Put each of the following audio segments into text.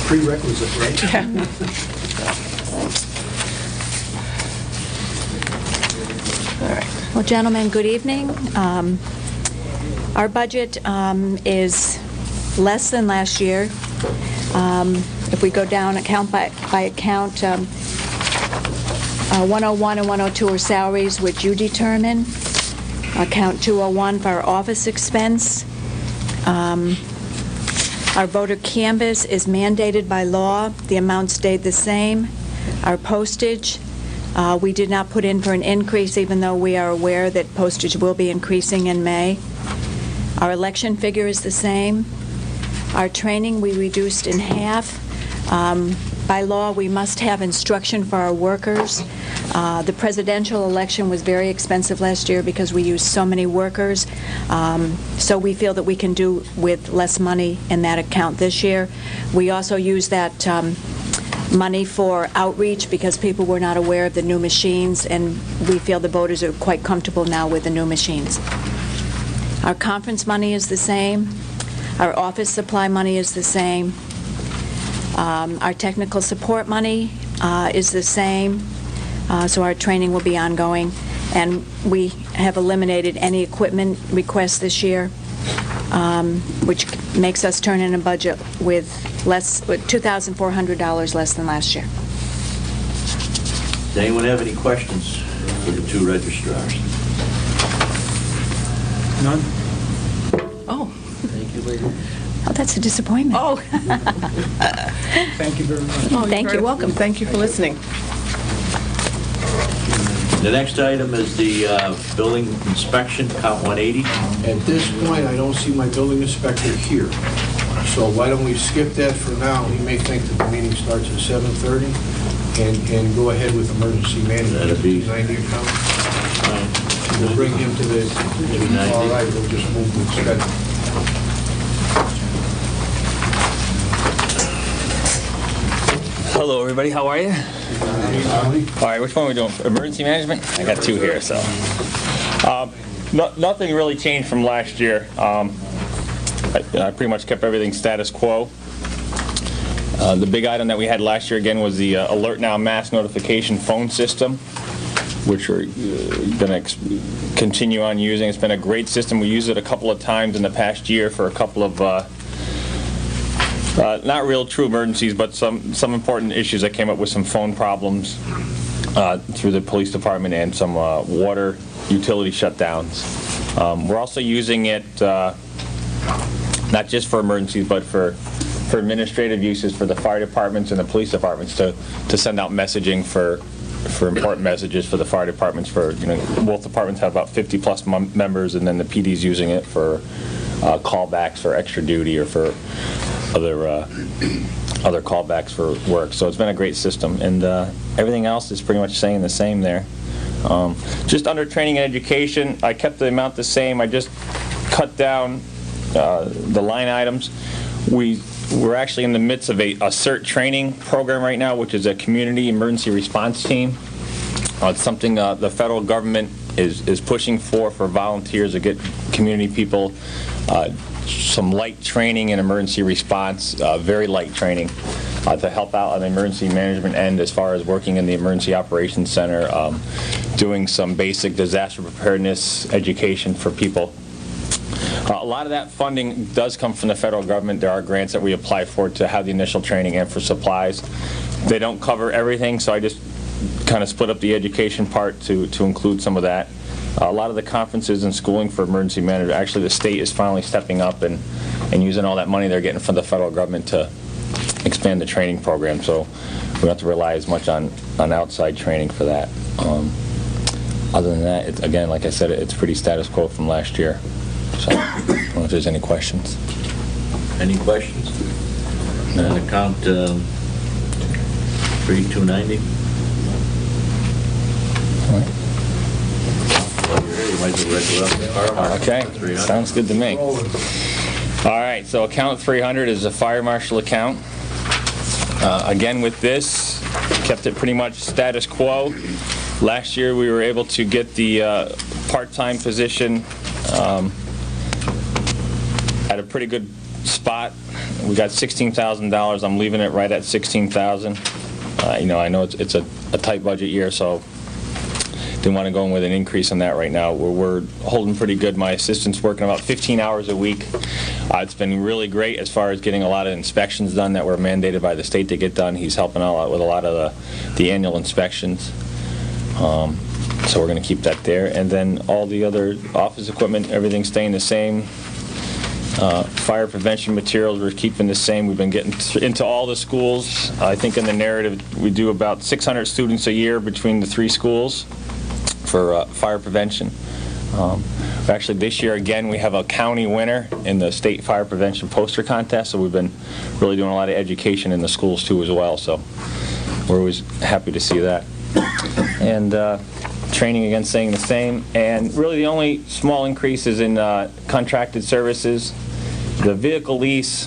prerequisite, right? All right. Well, gentlemen, good evening. Our budget is less than last year. If we go down account by account, 101 and 102 are salaries, which you determine. Account 201 for our office expense. Our voter canvass is mandated by law. The amount stayed the same. Our postage, we did not put in for an increase, even though we are aware that postage will be increasing in May. Our election figure is the same. Our training, we reduced in half. By law, we must have instruction for our workers. The presidential election was very expensive last year because we used so many workers. So we feel that we can do with less money in that account this year. We also use that money for outreach because people were not aware of the new machines, and we feel the voters are quite comfortable now with the new machines. Our conference money is the same. Our office supply money is the same. Our technical support money is the same, so our training will be ongoing. And we have eliminated any equipment requests this year, which makes us turn in a budget with $2,400 less than last year. Does anyone have any questions for the two registrars? None? Oh. Thank you, lady. Oh, that's a disappointment. Oh. Thank you very much. Oh, Thank you're you. very welcome. Thank you for listening. The next item is the building inspection, count 180. At this point, I don't see my building inspector here. So why don't we skip that for now? He may think that the meeting starts at 7:30 and go ahead with emergency management. That'd be- 90 account. We'll bring him to the, 90. all right, we'll just move with schedule. Hello, everybody. How are you? All right, which one are we doing? Emergency management? I got two here, so. Nothing really changed from last year. I pretty much kept everything status quo. The big item that we had last year, again, was the Alert Now mass notification phone system, which we're going to continue on using. It's been a great system. We used it a couple of times in the past year for a couple of not real true emergencies, but some important issues that came up with some phone problems through the police department and some water utility shutdowns. We're also using it not just for emergencies, but for administrative uses for the fire departments and the police departments to send out messaging for important messages for the fire departments. For both departments have about 50+ members, and then the PD's using it for callbacks for extra duty or for other callbacks for work. So it's been a great system, and everything else is pretty much staying the same there. Just under training and education, I kept the amount the same. I just cut down the line items. We're actually in the midst of a CERT training program right now, which is a community emergency response team. It's something the federal government is pushing for volunteers to get community people some light training in emergency response, very light training, to help out on the emergency management end as far as working in the emergency operations center, doing some basic disaster preparedness education for people. A lot of that funding does come from the federal government. There are grants that we apply for to have the initial training and for supplies. They don't cover everything, so I just kind of split up the education part to include some of that. A lot of the conferences and schooling for emergency management, actually the state is finally stepping up and using all that money they're getting from the federal government to expand the training program, so we don't have to rely as much on outside training for that. Other than that, again, like I said, it's pretty status quo from last year. So I don't know if there's any questions. Any questions? Account 3290. Okay, sounds good to me. All right, so account 300 is a fire marshal account. Again, with this, kept it pretty much status quo. Last year, we were able to get the part-time position at a pretty good spot. We got $16,000. I'm leaving it right at $16,000. I know it's a tight budget year, so didn't want to go in with an increase on that right now. We're holding pretty good. My assistant's working about 15 hours a week. It's been really great as far as getting a lot of inspections done that were mandated by the state to get done. He's helping out with a lot of the annual inspections. So we're going to keep that there. And then all the other office equipment, everything's staying the same. Fire prevention materials, we're keeping the same. We've been getting into all the schools. I think in the narrative, we do about 600 students a year between the 3 schools for fire prevention. Actually, this year, again, we have a county winner in the state fire prevention poster contest, so we've been really doing a lot of education in the schools, too, as well. So we're always happy to see that. And training, again, staying the same. And really the only small increase is in contracted services. The vehicle lease,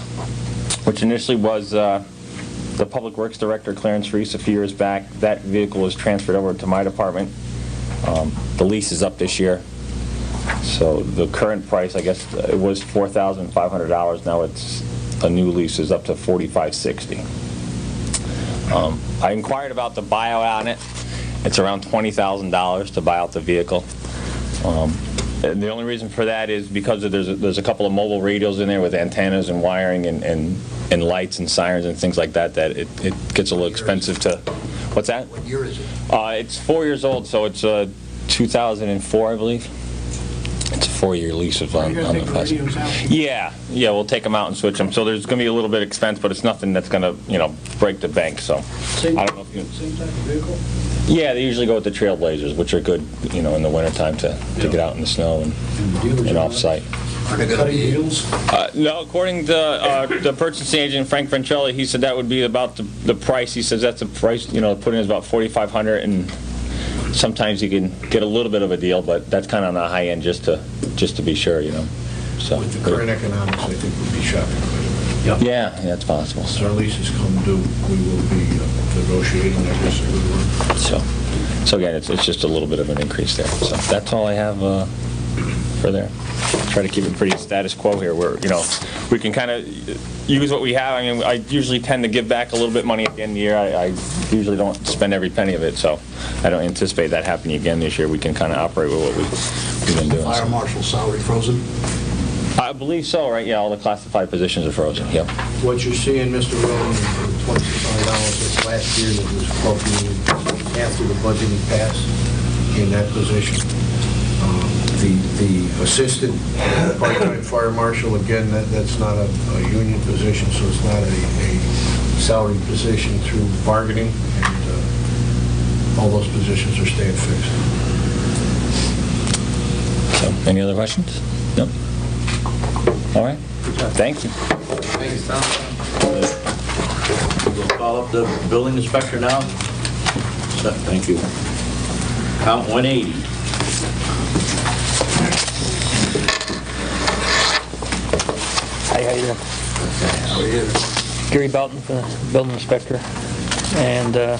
which initially was the Public Works Director, Clarence Reese, a few years back, that vehicle was transferred over to my department. The lease is up this year. So the current price, I guess, it was $4,500. Now it's a new lease is up to $4,560. I inquired about the buyout on it. It's around $20,000 to buy out the vehicle. And the only reason for that is because there's a couple of mobile radios in there with antennas and wiring and lights and sirens and things like that it gets a little expensive to... What's that? What year is it? It's 4 years old, so it's 2004, I believe. It's a 4-year lease on Are you going to the take the radios out? Yeah, we'll take them out and switch them. So there's going to be a little bit of expense, but it's nothing that's going to, break the bank. So Same I don't know if you... Same type of vehicle? Yeah, they usually go with the Trailblazers, which are good, in the wintertime to get out in the snow and off-site. Are they going to be deals? No, according to the purchasing agent, Frank Ventrelli, he said that would be about the price. He says that's the price, put in is about $4,500, and sometimes you can get a little bit of a deal, but that's kind of on the high end just to be sure, So With the current economics, I think we'll be shopping quite a bit. yeah, it's possible. As our leases come due, we will be negotiating, I guess, a good one. So again, it's just a little bit of an increase there. So that's all I have for there. Try to keep it pretty status quo here, where we can kind of use what we have. I mean, I usually tend to give back a little bit of money at the end of the year. I usually don't spend every penny of it, so I don't anticipate that happening again this year. We can kind of operate with what we've been doing. Fire marshal's salary frozen? I believe so, right? Yeah, all the classified positions are frozen. Yep. What you're seeing, Mr. Rowland, for the $25 that's last year that was appropriated after the budgeting passed in that position. The assistant part-time fire marshal, again, that's not a union position, so it's not a salary position through bargaining, and all those positions are staying fixed. So, any other questions? No? All right. Thank you. Thanks, Tom. We'll call up the building inspector now. Thank you. Count 180. Hi, how you doing? Gary Belton, the building inspector. And I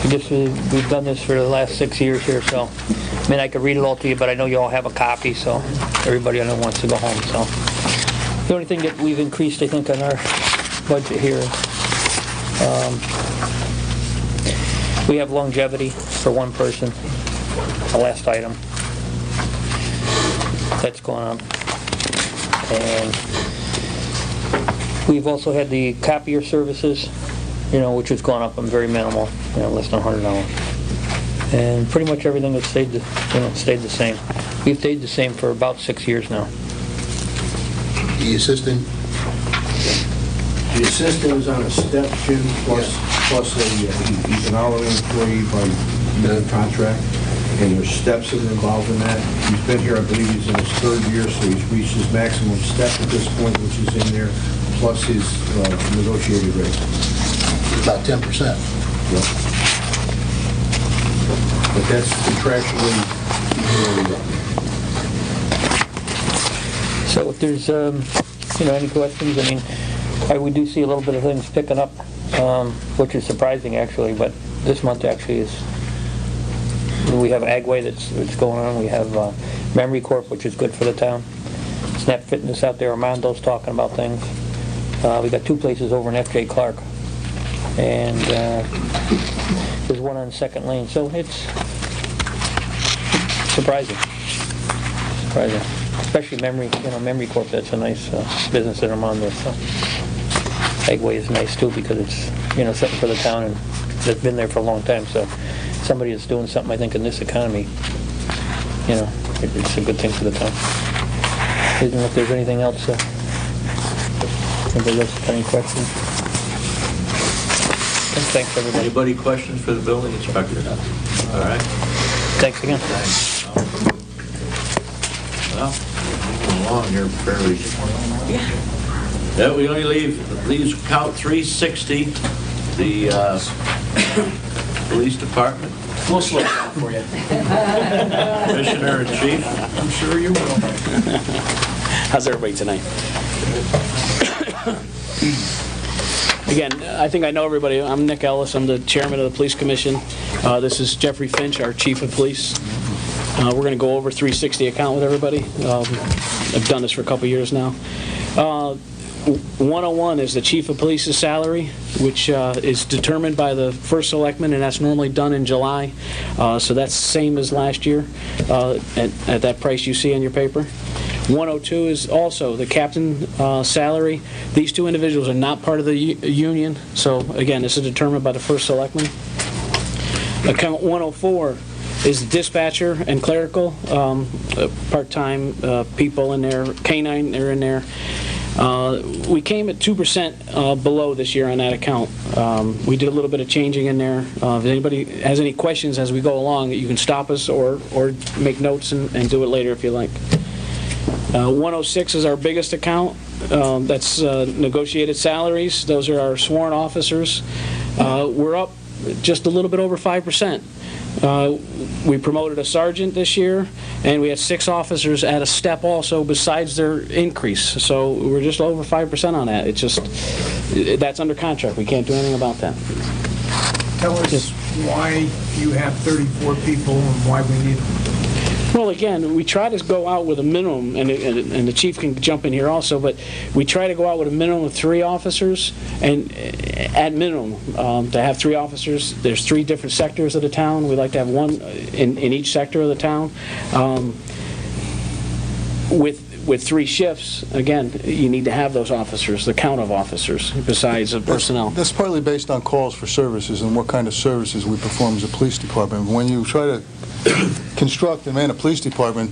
guess we've done this for the last 6 years here, so I mean, I could read it all to you, but I know you all have a copy, so everybody I know wants to go home. So the only thing that we've increased, I think, on our budget here is we have longevity for one person, the last item. That's going up. And we've also had the copier services, which has gone up very minimal, less than $100. And pretty much everything has stayed the same. We've stayed the same for about 6 years now. The assistant? The assistant is on a step, Jim, plus he's an hourly employee by the contract, and there's steps that are involved in that. He's been here, I believe he's in his 3rd year, so he's reached his maximum step at this point, which is in there, plus his negotiated rate. About 10%. Yep. But that's contractually where we are. So if there's, any questions, I mean, we do see a little bit of things picking up, which is surprising actually, but this month actually is, we have Agway that's going on, we have Memory Corp, which is good for the town, Snap Fitness out there, Armando's talking about things. We got 2 places over in F.J. Clark, and there's one on Second Lane, so it's surprising. Especially Memory Corp, that's a nice business that I'm on there, so. Agway is nice too, because it's, something for the town, and that's been there for a long time, so somebody that's doing something, I think, in this economy, it's a good thing for the town. I don't know if there's anything else. Anybody else got any questions? Thanks, everybody. Anybody questions for the building inspector? All right. Thanks again. Thanks. Well, moving along here fairly. That we only leaves count 360, the police department. We'll slow down for you. Commissioner in chief. I'm sure you will. How's everybody tonight? Again, I think I know everybody. I'm Nick Ellis. I'm the chairman of the police commission. This is Jeffrey Finch, our chief of police. We're going to go over 360 account with everybody. I've done this for a couple years now. 101 is the chief of police's salary, which is determined by the first selectman, and that's normally done in July. So that's the same as last year at that price you see on your paper. 102 is also the captain salary. These 2 individuals are not part of the union, so again, this is determined by the first selectman. Account 104 is dispatcher and clerical, part-time people in there, canine, they're in there. We came at 2% below this year on that account. We did a little bit of changing in there. If anybody has any questions as we go along, you can stop us or make notes and do it later if you like. 106 is our biggest account. That's negotiated salaries. Those are our sworn officers. We're up just a little bit over 5%. We promoted a sergeant this year, and we had 6 officers at a step also besides their increase. So we're just over 5% on that. It's just, that's under contract. We can't do anything about that. Tell us why you have 34 people and why we need them. Well, again, we try to go out with a minimum, and the chief can jump in here also, but we try to go out with a minimum of 3 officers, and at minimum, to have 3 officers. There's 3 different sectors of the town. We like to have one in each sector of the town. With 3 shifts, again, you need to have those officers, the count of officers, besides the personnel. That's partly based on calls for services and what kind of services we perform as a police department. When you try to construct and man a police department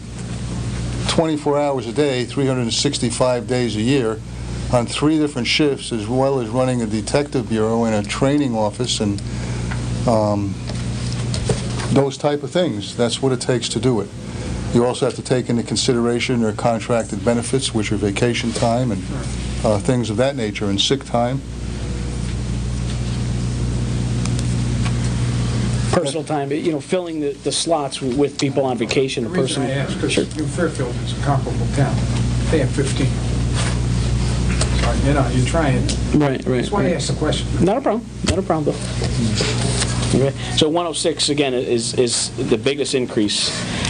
24 hours a day, 365 days a year, on 3 different shifts, as well as running a detective bureau and a training office and those type of things, that's what it takes to do it. You also have to take into consideration their contracted benefits, which are vacation time and things of that nature, and sick time. Personal time, filling the slots with people on vacation. The reason I ask, because New Fairfield is a comparable town. They have 15. So, you're trying. Right. That's why I asked the question. Not a problem, though. Okay. So 106, again, is the biggest increase.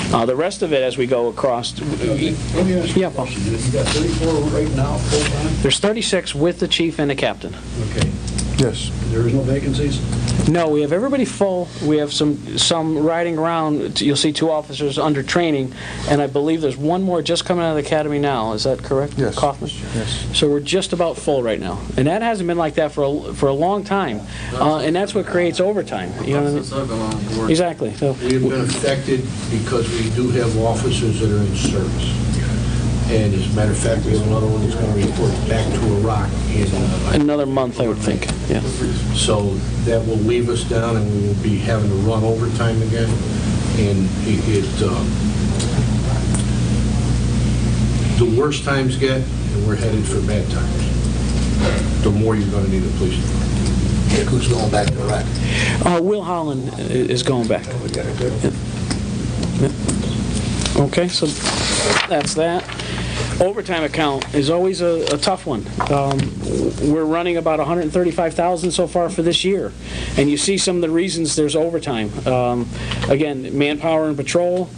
The rest of it, as we go across... Let me ask you a question. You got 34 right now, full-time? There's 36 with the chief and the captain. Okay. Yes. There is no vacancies? No, we have everybody full. We have some riding around. You'll see 2 officers under training, and I believe there's 1 more just coming out of the academy now. Is that correct? Yes. Kaufman? Yes. So we're just about full right now, and that hasn't been like that for a long time, and that's what creates overtime. You know what I mean? Exactly. So We have been affected because we do have officers that are in service. And as a matter of fact, we have another one that's going to report back to Iraq in another month, I would think. Yeah. So that will leave us down, and we will be having to run overtime again. And the worse times get, and we're headed for bad times, the more you're going to need a police department. Who's going back to Iraq? Will Holland is going back. Okay, so that's that. Overtime account is always a tough one. We're running about $135,000 so far for this year, and you see some of the reasons there's overtime. Again, manpower and patrol,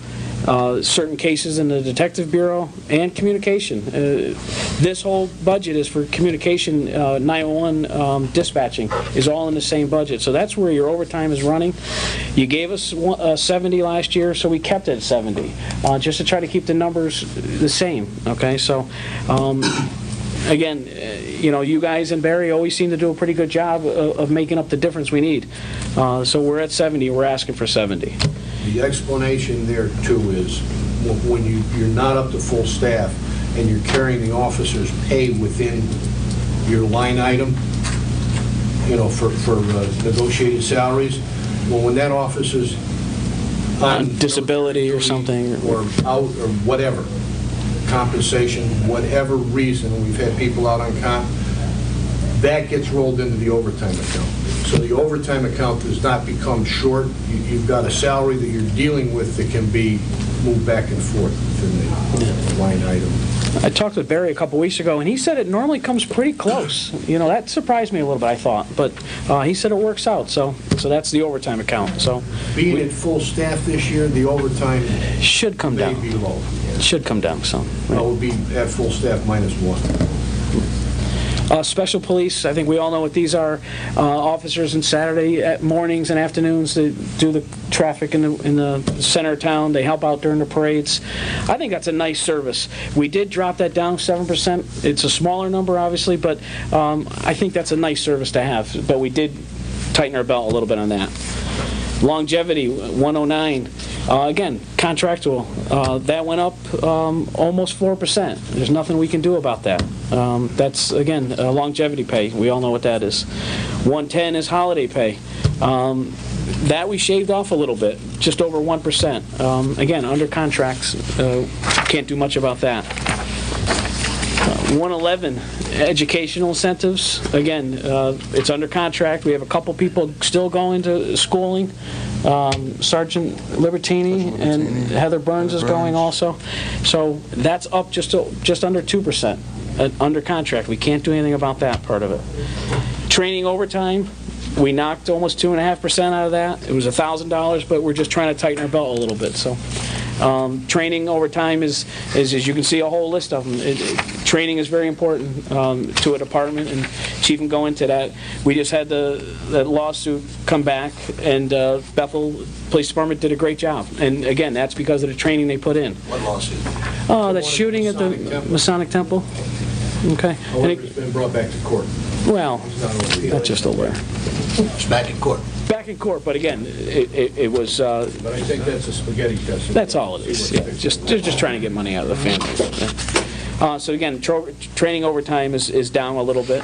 certain cases in the Detective Bureau, and communication. This whole budget is for communication, 911 dispatching is all in the same budget. So that's where your overtime is running. You gave us 70 last year, so we kept it at 70, just to try to keep the numbers the same, okay? So, again, you guys and Barry always seem to do a pretty good job of making up the difference we need. So we're at 70, we're asking for 70. The explanation there, too, is when you're not up to full staff and you're carrying the officer's pay within your line item, for negotiated salaries, well, when that officer's on disability or something, or out or whatever, compensation, whatever reason, we've had people out on comp, that gets rolled into the overtime account. So the overtime account does not become short. You've got a salary that you're dealing with that can be moved back and forth within the line item. I talked with Barry a couple weeks ago, and he said it normally comes pretty close. That surprised me a little bit, I thought. But he said it works out, so that's the overtime account. So being at full staff this year, the overtime should come down. May be low. Should come down some. Right. It would be at full staff -1. Special police, I think we all know what these are. Officers on Saturday mornings and afternoons that do the traffic in the center of town. They help out during the parades. I think that's a nice service. We did drop that down 7%. It's a smaller number, obviously, but I think that's a nice service to have. But we did tighten our belt a little bit on that. Longevity, 109. Again, contractual. That went up almost 4%. There's nothing we can do about that. That's, again, longevity pay. We all know what that is. 110 is holiday pay. That we shaved off a little bit, just over 1%. Again, under contracts, can't do much about that. 111, educational incentives. Again, it's under contract. We have a couple people still going to schooling. Sergeant Libertini and Heather Burns is going also. So that's up just under 2% under contract. We can't do anything about that part of it. Training overtime, we knocked almost 2.5% out of that. It was $1,000, but we're just trying to tighten our belt a little bit. So training overtime is, as you can see, a whole list of them. Training is very important to a department, and Chief can go into that. We just had that lawsuit come back, and Bethel Police Department did a great job. And again, that's because of the training they put in. What lawsuit? That shooting at the Masonic Temple. Okay. However, it's been brought back to court. Well, that's just over there. It's back in court. Back in court, but again, it was... But I think that's a spaghetti test. That's all it is. Yeah. They're just trying to get money out of the family. So again, training overtime is down a little bit.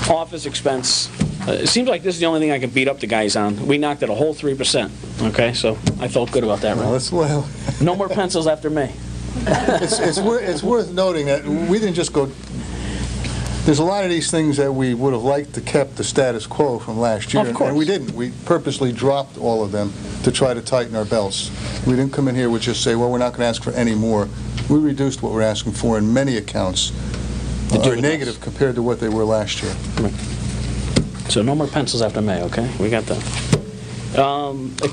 Office expense. It seems like this is the only thing I can beat up the guys on. We knocked it a whole 3%. Okay, so I felt good about that. Well, no more pencils after May. It's worth noting that we didn't just go... There's a lot of these things that we would have liked to kept the status quo from last year. Of course. And we didn't. We purposely dropped all of them to try to tighten our belts. We didn't come in here with just say, well, we're not going to ask for any more. We reduced what we're asking for in many accounts. Are negative compared to what they were last year. So no more pencils after May, okay? We got that.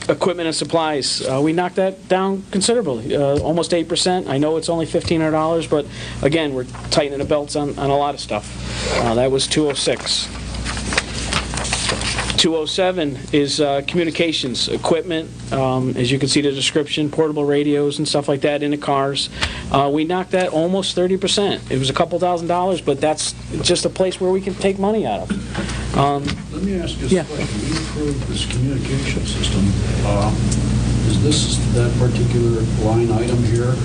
Equipment and supplies, we knocked that down considerably, almost 8%. I know it's only $1,500, but again, we're tightening the belts on a lot of stuff. That was 206. 207 is communications equipment. As you can see the description, portable radios and stuff like that in the cars. We knocked that almost 30%. It was a couple $1,000s, but that's just a place where we can take money out of. Let me ask you a question. You approved this communication system. Is this that particular line item here?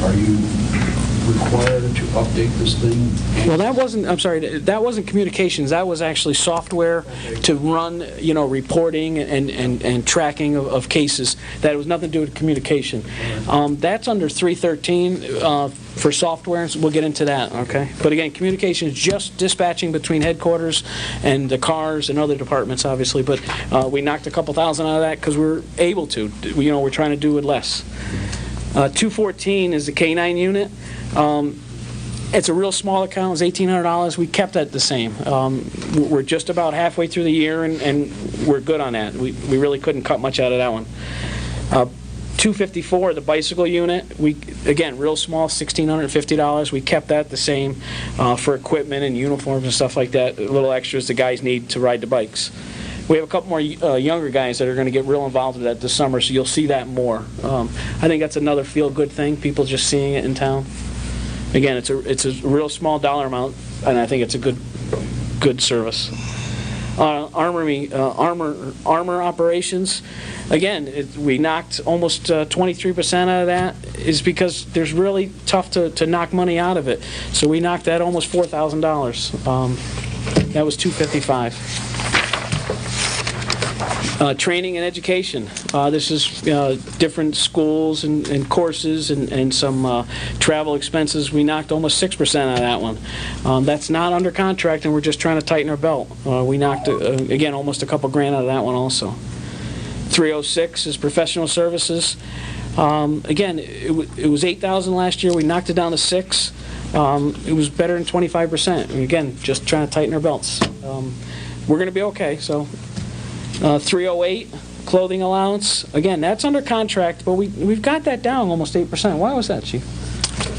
Are you required to update this thing? Well, that wasn't, I'm sorry, that wasn't communications. That was actually software to run, reporting and tracking of cases. That was nothing to do with communication. That's under 313 for software, and we'll get into that, okay? But again, communication is just dispatching between headquarters and the cars and other departments, obviously. But we knocked a couple thousand out of that because we're able to. We're trying to do with less. 214 is the K9 unit. It's a real small account. It's $1,800. We kept that the same. We're just about halfway through the year, and we're good on that. We really couldn't cut much out of that one. $254, the bicycle unit, we, again, real small, $1,650. We kept that the same for equipment and uniforms and stuff like that, little extras the guys need to ride the bikes. We have a couple more younger guys that are going to get real involved with that this summer, so you'll see that more. I think that's another feel-good thing, people just seeing it in town. Again, it's a real small dollar amount, and I think it's a good service. Armor operations, again, we knocked almost 23% out of that, is because there's really tough to knock money out of it. So we knocked that almost $4,000. That was $255. Training and education. This is different schools and courses and some travel expenses. We knocked almost 6% out of that one. That's not under contract, and we're just trying to tighten our belt. We knocked, again, almost a couple grand out of that one also. 306 is professional services. Again, it was $8,000 last year. We knocked it down to $6,000. It was better than 25%. And again, just trying to tighten our belts. We're going to be okay, so. 308, clothing allowance. Again, that's under contract, but we've got that down almost 8%. Why was that, Chief?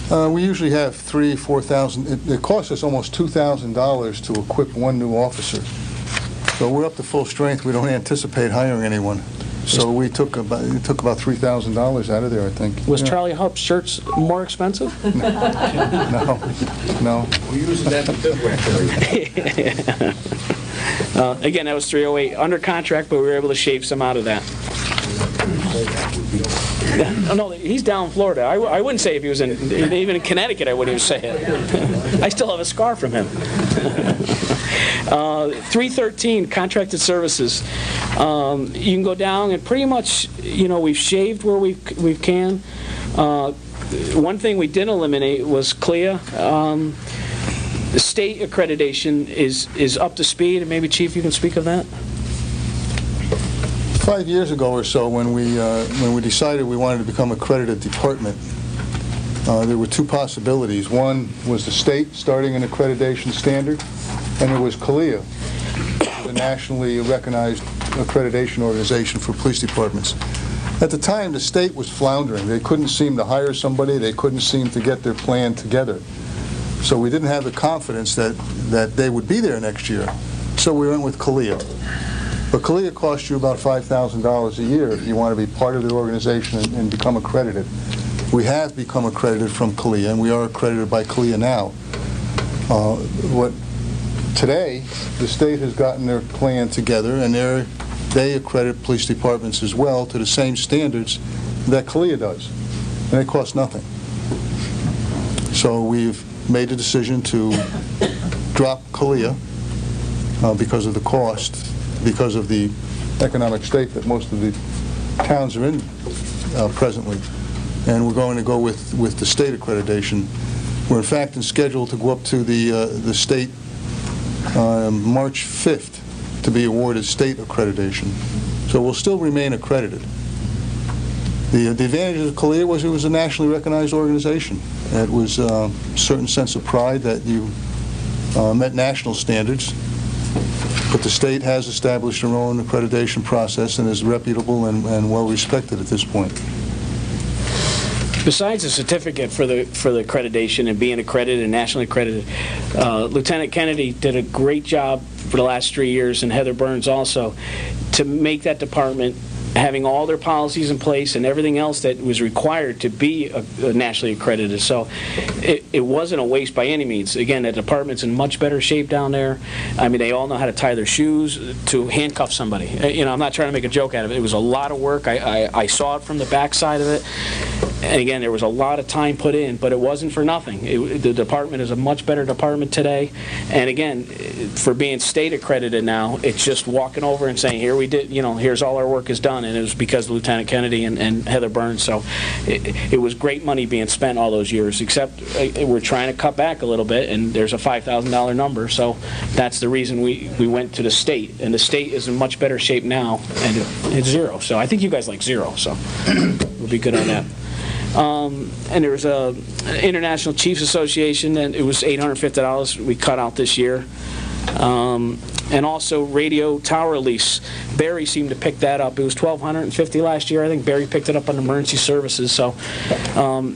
We usually have $3,000, $4,000. It costs us almost $2,000 to equip one new officer. So we're up to full strength. We don't anticipate hiring anyone. So we took about $3,000 out of there, I think. Was Charlie Hupp's shirts more expensive? No. We're using that in February. Again, that was 308 under contract, but we were able to shave some out of that. No, he's down in Florida. I wouldn't say if he was even in Connecticut, I wouldn't even say it. I still have a scar from him. 313, contracted services. You can go down and pretty much, we've shaved where we can. One thing we did eliminate was CLIA. The state accreditation is up to speed, and maybe, Chief, you can speak of that? 5 years ago or so, when we decided we wanted to become an accredited department, there were two possibilities. One was the state starting an accreditation standard, and it was CLIA, the nationally recognized accreditation organization for police departments. At the time, the state was floundering. They couldn't seem to hire somebody. They couldn't seem to get their plan together. So we didn't have the confidence that they would be there next year. So we went with CLIA. But CLIA costs you about $5,000 a year if you want to be part of the organization and become accredited. We have become accredited from CLIA, and we are accredited by CLIA now. Today, the state has gotten their plan together, and they accredit police departments as well to the same standards that CLIA does, and it costs nothing. So we've made the decision to drop CLIA because of the cost, because of the economic state that most of the towns are in presently. And we're going to go with the state accreditation. We're in fact scheduled to go up to the state March 5th to be awarded state accreditation. So we'll still remain accredited. The advantage of CLIA was it was a nationally recognized organization. It was a certain sense of pride that you met national standards, but the state has established their own accreditation process and is reputable and well respected at this point. Besides the certificate for the accreditation and being accredited and nationally accredited, Lieutenant Kennedy did a great job for the last 3 years, and Heather Burns also, to make that department having all their policies in place and everything else that was required to be nationally accredited. So it wasn't a waste by any means. Again, the department's in much better shape down there. I mean, they all know how to tie their shoes to handcuff somebody. I'm not trying to make a joke out of it. It was a lot of work. I saw it from the backside of it. And again, there was a lot of time put in, but it wasn't for nothing. The department is a much better department today. And again, for being state accredited now, it's just walking over and saying, here we did, here's all our work is done. And it was because of Lieutenant Kennedy and Heather Burns. So it was great money being spent all those years, except we're trying to cut back a little bit, and there's a $5,000 number. So that's the reason we went to the state. And the state is in much better shape now, and it's zero. So I think you guys like zero, so we'll be good on that. And there was an International Chiefs Association, and it was $850 we cut out this year. And also radio tower lease. Barry seemed to pick that up. It was $1,250 last year. I think Barry picked it up on emergency services. So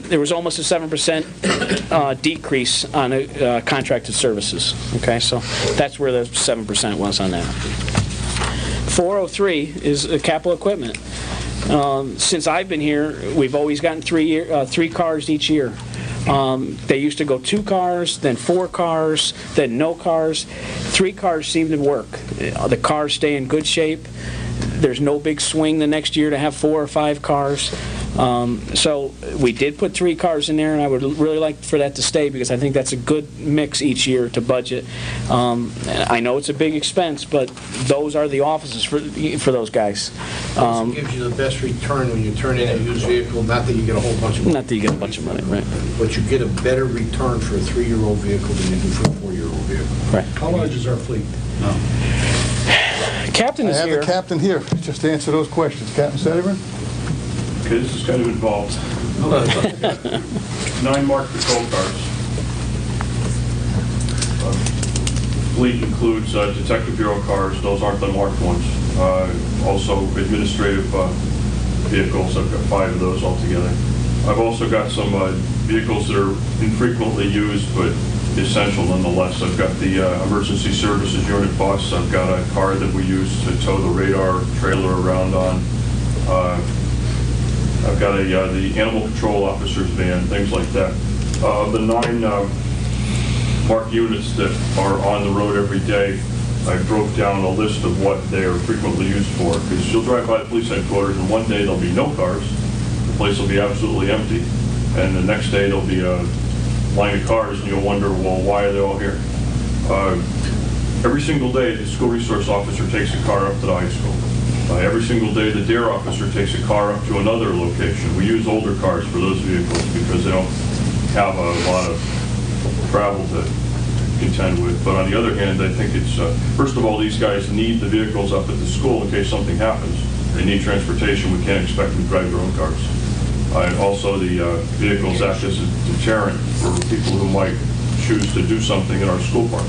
there was almost a 7% decrease on contracted services. Okay, so that's where the 7% was on that. 403 is capital equipment. Since I've been here, we've always gotten 3 cars each year. They used to go 2 cars, then 4 cars, then no cars. 3 cars seem to work. The cars stay in good shape. There's no big swing the next year to have 4 or 5 cars. So we did put 3 cars in there, and I would really like for that to stay because I think that's a good mix each year to budget. I know it's a big expense, but those are the offices for those guys. It gives you the best return when you turn in a used vehicle, not that you get a whole bunch of money. Not that you get a bunch of money, right? But you get a better return for a 3-year-old vehicle than you do for a 4-year-old vehicle. Right. How large is our fleet now? Captain I is have here. the captain here, just to answer those questions. Captain Sedivan? Okay, this is kind of involved. 9 marked patrol cars. Fleet includes Detective Bureau cars. Those aren't the marked ones. Also administrative vehicles. I've got 5 of those altogether. I've also got some vehicles that are infrequently used but essential nonetheless. I've got the emergency services unit bus. I've got a car that we use to tow the radar trailer around on. I've got the animal control officer's van, things like that. The 9 marked units that are on the road every day, I broke down a list of what they are frequently used for. Because you'll drive by the police headquarters and one day there'll be no cars, the place will be absolutely empty, and the next day there'll be a line of cars and you'll wonder, well, why are they all here? Every single day the school resource officer takes a car up to the high school. Every single day, the DARE officer takes a car up to another location. We use older cars for those vehicles because they don't have a lot of travel to contend with. But on the other hand, I think it's, first of all, these guys need the vehicles up at the school in case something happens. They need transportation. We can't expect them to drive their own cars. And also, the vehicles act as a deterrent for people who might choose to do something in our school park.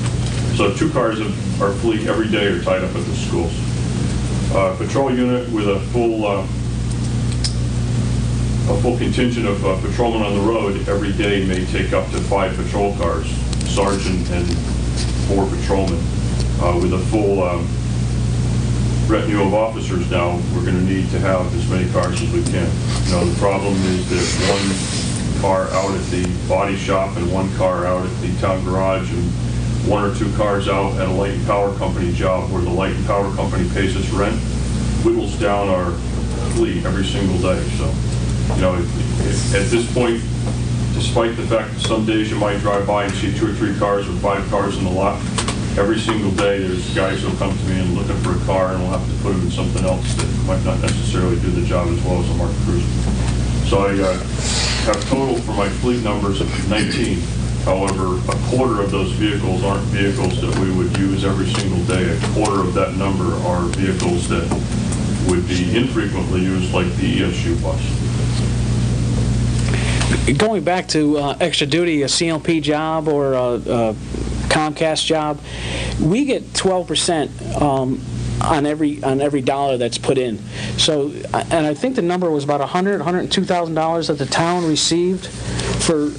So 2 cars of our fleet every day are tied up at the schools. Patrol unit with a full contingent of patrolmen on the road every day may take up to 5 patrol cars, sergeant and 4 patrolmen. With a full retinue of officers now, we're going to need to have as many cars as we can. Now the problem is there's 1 car out at the body shop and 1 car out at the town garage and 1 or 2 cars out at a light and power company job where the light and power company pays us rent, whittles down our fleet every single day. So, you know, at this point, despite the fact that some days you might drive by and see 2 or 3 cars or 5 cars in the lot, every single day there's guys who'll come to me and looking for a car and we'll have to put them in something else that might not necessarily do the job as well as a marked cruiser. So I have total for my fleet numbers of 19. However, a quarter of those vehicles aren't vehicles that we would use every single day. A quarter of that number are vehicles that would be infrequently used, like the ESU bus. Going back to extra duty, a CLP job or a Comcast job, we get 12% on every dollar that's put in. So, and I think the number was about $102,000 that the town received for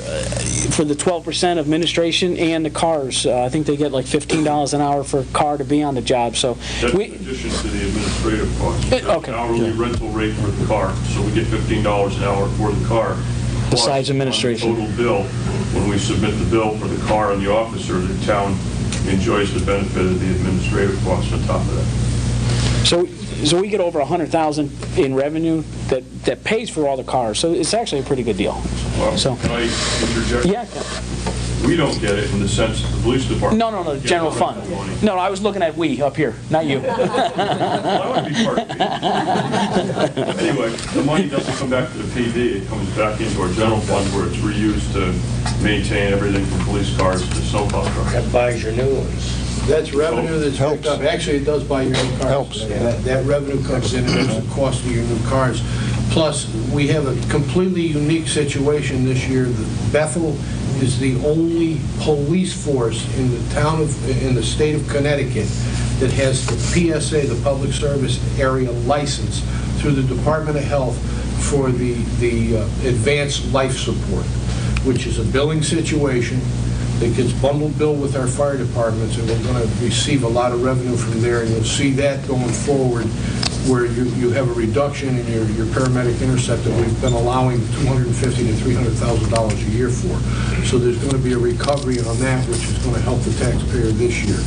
the 12% administration and the cars. I think they get like $15 an hour for a car to be on the job. So that's in addition to the administrative cost. There's okay. an hourly rental rate for the car, so we get $15 an hour for the car. Besides administration. On the total bill, when we submit the bill for the car and the officer, the town enjoys the benefit of the administrative costs on top of that. So we get over $100,000 in revenue that pays for all the cars. So it's actually a pretty good deal. Well, so can I interject? Yeah. We don't get it in the sense that the police department. No, general fund. No, I was looking at we up here, not you. Well, that would be part of it. Anyway, the money doesn't come back to the PD. It comes back into our general fund where it's reused to maintain everything from police cars to snowplow trucks. That buys your new ones. That's revenue that's picked up. Helps. Actually, it does buy your new cars. Helps. That revenue comes in and it's the cost of your new cars. Plus, we have a completely unique situation this year. Bethel is the only police force in the state of Connecticut that has the PSA, the Public Service Area License, through the Department of Health for the advanced life support, which is a billing situation that gets bundled bill with our fire departments, and we're going to receive a lot of revenue from there, and you'll see that going forward, where you have a reduction in your paramedic intercept that we've been allowing $250,000 to $300,000 a year for. So there's going to be a recovery on that, which is going to help the taxpayer this year.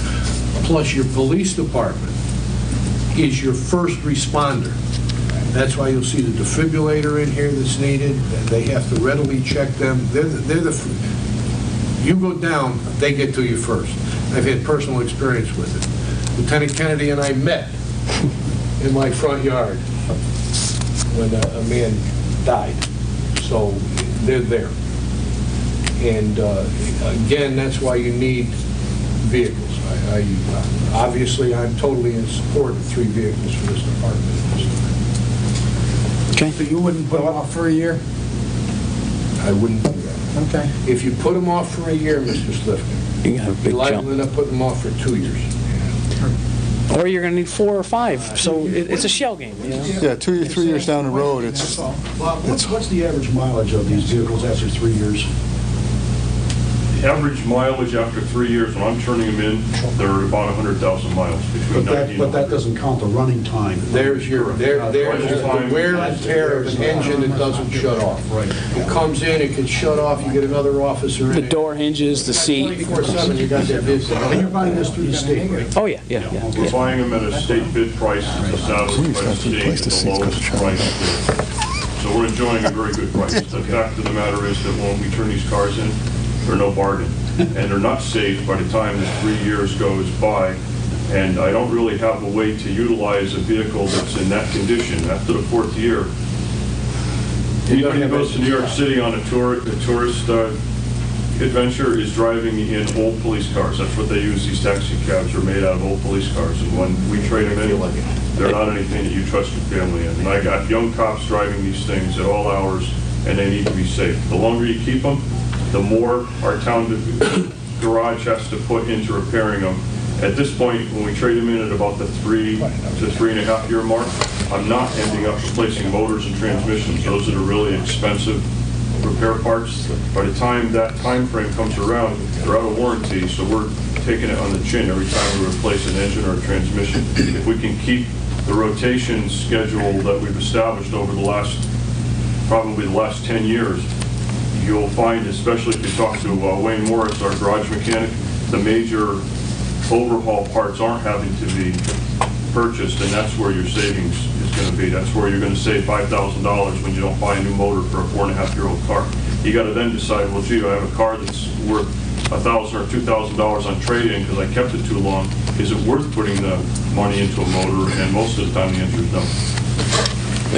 Plus, your police department is your first responder. That's why you'll see the defibrillator in here that's needed. They have to readily check them. You go down, they get to you first. I've had personal experience with it. Lieutenant Kennedy and I met in my front yard when a man died. So they're there. And again, that's why you need vehicles. Obviously, I'm totally in support of 3 vehicles for this department. Okay. So you wouldn't put them off for a year? I wouldn't do that. Okay. If you put them off for a year, Mr. Slifkin, You have a you're big liable to jump. end up putting them off for 2 years. Or you're going to need 4 or 5, so it's a shell game, you know? Yeah, 2 or 3 years down the road, it's, Bob, what's the average mileage of these vehicles after 3 years? Average mileage after 3 years, when I'm turning them in, they're about 100,000 miles, between 90 But that doesn't count the running time. There's the wear and tear of an engine that doesn't shut off. Right. It comes in, it gets shut off, you get another officer The in. door hinges, the seat. 24/7, you got that vehicle. And you're buying this through the state, right? Oh, yeah, yeah, yeah. We're buying them at a state bid price, it's established by the state at the lowest price. So we're enjoying a very good price. The fact of the matter is that when we turn these cars in, they're no bargain. And they're not safe by the time the 3 years goes by. And I don't really have a way to utilize a vehicle that's in that condition after the 4th year. Anybody who goes to New York City on a tourist adventure is driving in old police cars. That's what they use. These taxi cabs are made out of old police cars. And when we trade them in, they're not anything that you trust your family in. And I got young cops driving these things at all hours, and they need to be safe. The longer you keep them, the more our town garage has to put into repairing them. At this point, when we trade them in at about the 3 to 3.5 year mark, I'm not ending up replacing motors and transmissions. Those are the really expensive repair parts. By the time that time frame comes around, they're out of warranty, so we're taking it on the chin every time we replace an engine or a transmission. If we can keep the rotation schedule that we've established over probably the last 10 years, you'll find, especially if you talk to Wayne Morris, our garage mechanic, the major overhaul parts aren't having to be purchased, and that's where your savings is going to be. That's where you're going to save $5,000 when you don't buy a new motor for a 4.5-year-old car. You got to then decide, well, gee, I have a car that's worth $1,000 or $2,000 on trade-in because I kept it too long. Is it worth putting the money into a motor? And most of the time, the answer is no.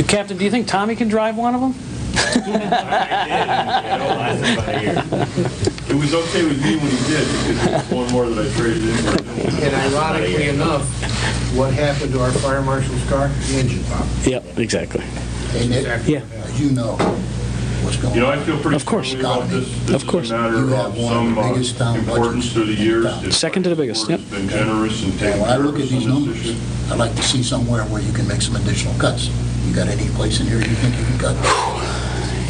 Captain, do you think Tommy can drive one of them? It was okay with me when he did, because it was one more that I traded in. And ironically enough, what happened to our fire marshal's car? The engine popped. Yep, exactly. Hey, Nick, Yeah. as you know what's going on. You know, I feel pretty Of course. strongly about this. Of course. This is a matter You have of one of the some biggest town importance budgets through the in years. town. The Second to the biggest, board's yep. been generous and And taking when I care look of at us these on this numbers, issue. I'd like to see somewhere where you can make some additional cuts. You got any place in here you think you can cut?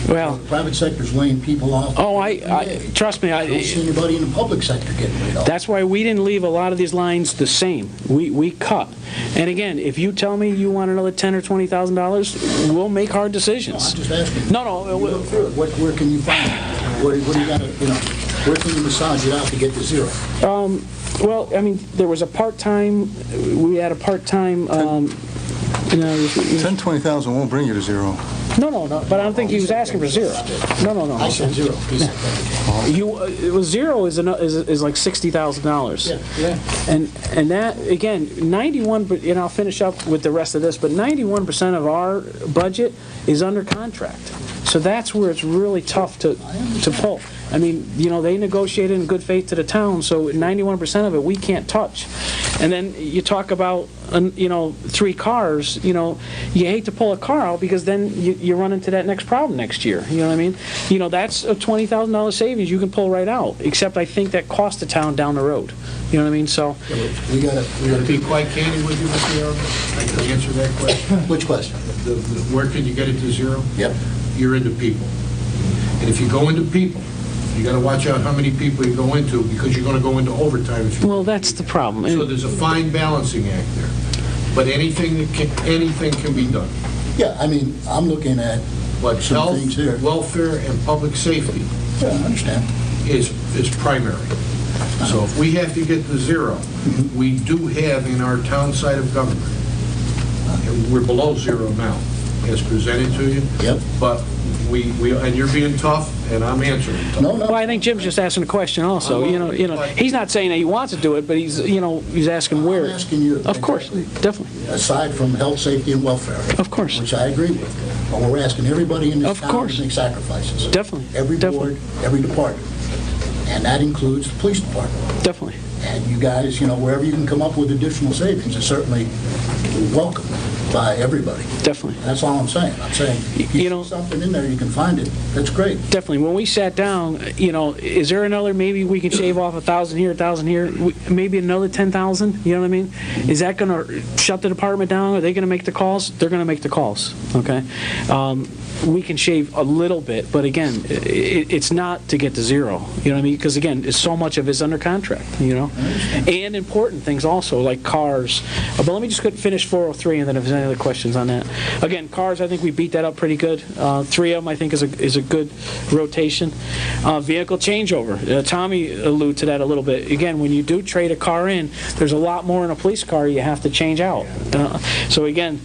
Well, The private sector's laying people off. trust me, I don't see anybody in the public sector getting laid off. that's why we didn't leave a lot of these lines the same. We cut. And again, if you tell me you want another $10,000 or $20,000, we'll make hard No, decisions. I'm just asking. No. You look through it. Where can you find it? What do you got to, where can you massage it out to get to zero? Well, I mean, there was a part-time, we had a part-time, 10, 20,000 won't bring you to zero. No, but I don't think he was asking for zero. No. I said zero. He said Zero is like $60,000. Yeah. And that, again, 91, and I'll finish up with the rest of this, but 91% of our budget is under contract. So that's where it's really tough to pull. I mean, you know, they negotiated in good faith to the town, so 91% of it we can't touch. And then you talk about, you know, 3 cars, you know, you hate to pull a car out because then you run into that next problem next year. You know what I mean? You know, that's a $20,000 savings you can pull right out, except I think that costs the town down the road. You know what I mean? So We gotta To be quite candid with you, Mr. Yarman, I can answer that question. Which question? Where can you get it to zero? Yep. You're into people. And if you go into people, you got to watch out how many people you go into, because you're going to go into overtime if you... well, that's the problem. So there's a fine balancing act there. But anything can be done. Yeah, I mean, I'm looking at But some health, things here. welfare, and public safety Yeah, I understand. is primary. So if we have to get to zero, we do have in our town side of government, and we're below zero now, as presented to you. Yep. But and you're being tough, and I'm answering tough. No, Well, I think Jim's just asking a question also. You know, he's not saying that he wants to do it, but he's, you know, he's asking where. I'm asking you. Of course, definitely. Aside from health, safety, and welfare. Of course. Which I agree with. But we're asking everybody in this Of town course. to make sacrifices. Definitely. Every Definitely. board, every department. And that includes the police department. Definitely. And you guys, you know, wherever you can come up with additional savings is certainly welcome by everybody. Definitely. That's all I'm saying. I'm saying, You know- something in there, you can find it. That's great. Definitely. When we sat down, you know, is there another, maybe we can shave off 1,000 here, 1,000 here, maybe another 10,000, you know what I mean? Is that going to shut the department down? Are they going to make the calls? They're going to make the calls, okay? We can shave a little bit, but again, it's not to get to zero, you know what I mean? Because again, so much of it's under contract, you know? And important things also, like cars. But let me just finish 403, and then if there's any other questions on that. Again, cars, I think we beat that up pretty good. 3 of them, I think, is a good rotation. Vehicle changeover. Tommy alluded to that a little bit. Again, when you do trade a car in, there's a lot more in a police car you have to change out. So again,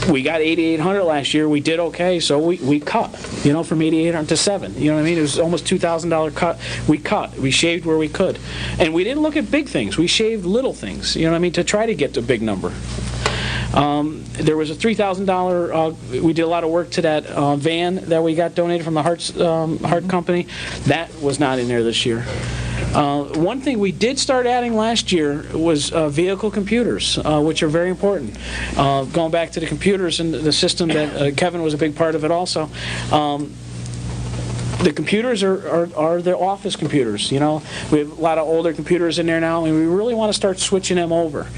we got 8,800 last year. We did okay, so we cut, you know, from 8,800 to 7. You know what I mean? It was almost $2,000 cut. We cut. We shaved where we could. And we didn't look at big things. We shaved little things, you know what I mean, to try to get the big number. There was a $3,000, we did a lot of work to that van that we got donated from the Heart Company. That was not in there this year. One thing we did start adding last year was vehicle computers, which are very important. Going back to the computers and the system that Kevin was a big part of it also. The computers are the office computers, you know. We have a lot of older computers in there now, and we really want to start switching them over.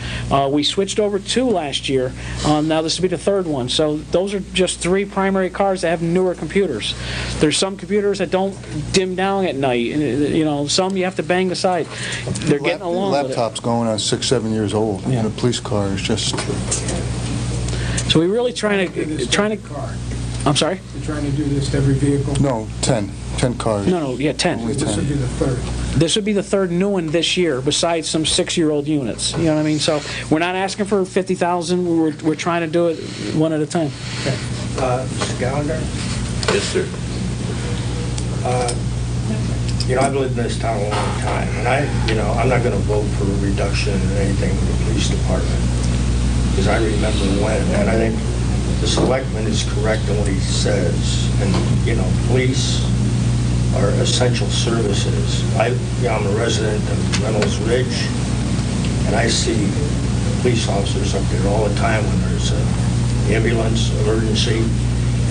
We switched over 2 last year. Now this will be the 3rd one. So those are just 3 primary cars that have newer computers. There's some computers that don't dim down at night, and you know, some you have to bang the side. They're getting along with it. Laptop's going on 6, 7 years old, and a police car is just... So we're really trying to. Car. I'm sorry? You're trying to do this to every vehicle? No, 10 cars. No, yeah, 10. Only This would 10. be the 3rd. This would be the 3rd new one this year, besides some 6-year-old units. You know what I mean? So we're not asking for 50,000. We're trying to do it one at a time. Mr. Gallagher, Yes, sir. you know, I've lived in this town a long time, and I'm not going to vote for a reduction in anything with the police department, because I remember when, and I think the selectman is correct in what he says, and, you know, police are essential services. I'm a resident of Reynolds Ridge, and I see police officers up there all the time when there's an ambulance, emergency,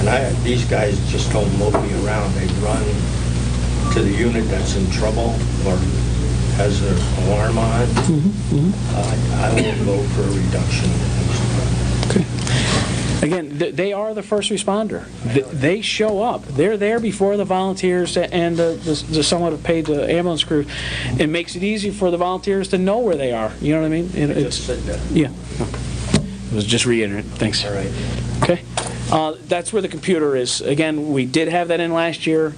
and these guys just don't mope me around. They run to the unit that's in trouble or has their alarm on. I won't vote for a reduction. Again, they are the first responder. They show up. They're there before the volunteers and the somewhat paid ambulance crew. It makes it easy for the volunteers to know where they are. You know what I mean? Just said that. Yeah. It was just reiterating. Thanks. All right. Okay. That's where the computer is. Again, we did have that in last year.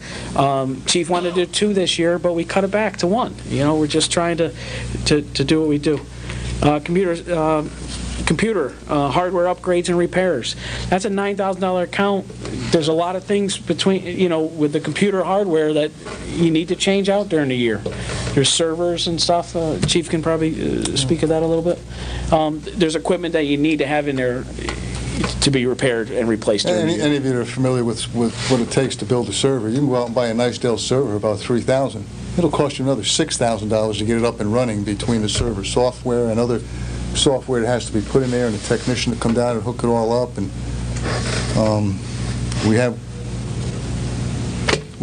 Chief wanted to do 2 this year, but we cut it back to 1. You know, we're just trying to do what we do. Computer hardware upgrades and repairs. That's a $9,000 account. There's a lot of things between, you know, with the computer hardware that you need to change out during the year. There's servers and stuff. Chief can probably speak of that a little bit. There's equipment that you need to have in there, to be repaired and replaced during the year. Any of you that are familiar with what it takes to build a server, you can go out and buy a nice Dell server, about $3,000. It'll cost you another $6,000 to get it up and running between the server software and other software that has to be put in there, and a technician to come down and hook it all up. And we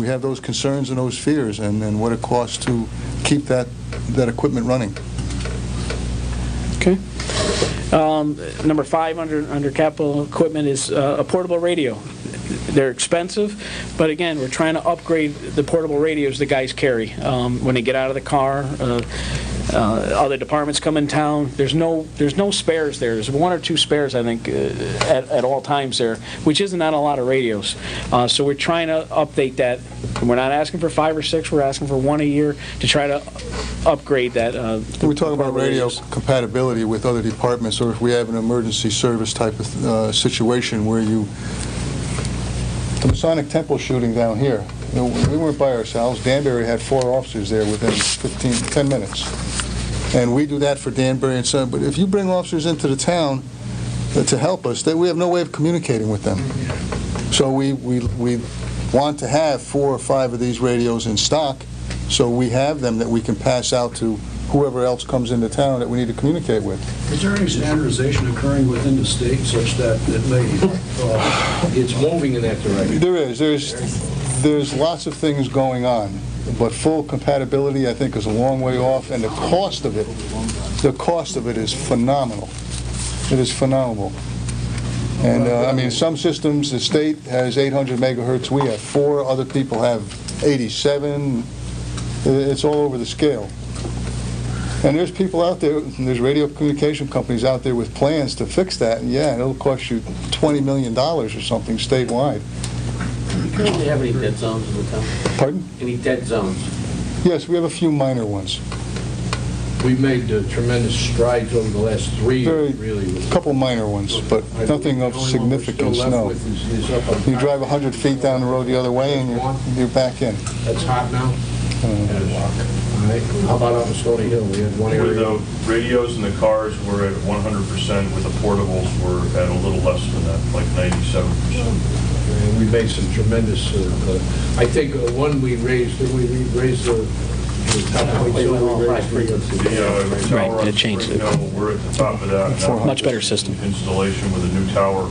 have those concerns and those fears, and what it costs to keep that equipment running. Okay. Number 5 under capital equipment is a portable radio. They're expensive, but again, we're trying to upgrade the portable radios the guys carry when they get out of the car. Other departments come in town. There's no spares there. There's 1 or 2 spares, I think, at all times there, which isn't on a lot of radios. So we're trying to update that. We're not asking for 5 or 6. We're asking for 1 a year to try to upgrade that. We talk about radio compatibility with other departments, or if we have an emergency service type of situation where the Masonic Temple shooting down here, we weren't by ourselves. Danbury had 4 officers there within 10 minutes. And we do that for Danbury and Son. But if you bring officers into the town to help us, we have no way of communicating with them. So we want to have 4 or 5 of these radios in stock, so we have them that we can pass out to whoever else comes into town that we need to communicate with. Is there any standardization occurring within the state such that it may... It's moving in that direction. There is. There's lots of things going on, but full compatibility, I think, is a long way off, and the cost of it is phenomenal. It is phenomenal. And, I mean, some systems, the state has 800 megahertz, we have 4, other people have 87. It's all over the scale. And there's people out there, there's radio communication companies out there with plans to fix that, and yeah, it'll cost you $20 million or something statewide. Do you currently have any dead zones in the town? Pardon? Any dead zones? Yes, we have a few minor ones. We've made tremendous strides over the last 3 years, really. A couple minor ones, but nothing of significance, no. You drive 100 feet down the road the other way and you're back in. That's hot now? All right. How about on Stony Hill? We had one area. With the radios in the cars, we're at 100%. With the portables, we're at a little less than that, like 97%. And we made some tremendous, I think one we raised, did we raise the top point? Right, it changed it. We're at the top of that. Now, much better system. Installation with a new tower.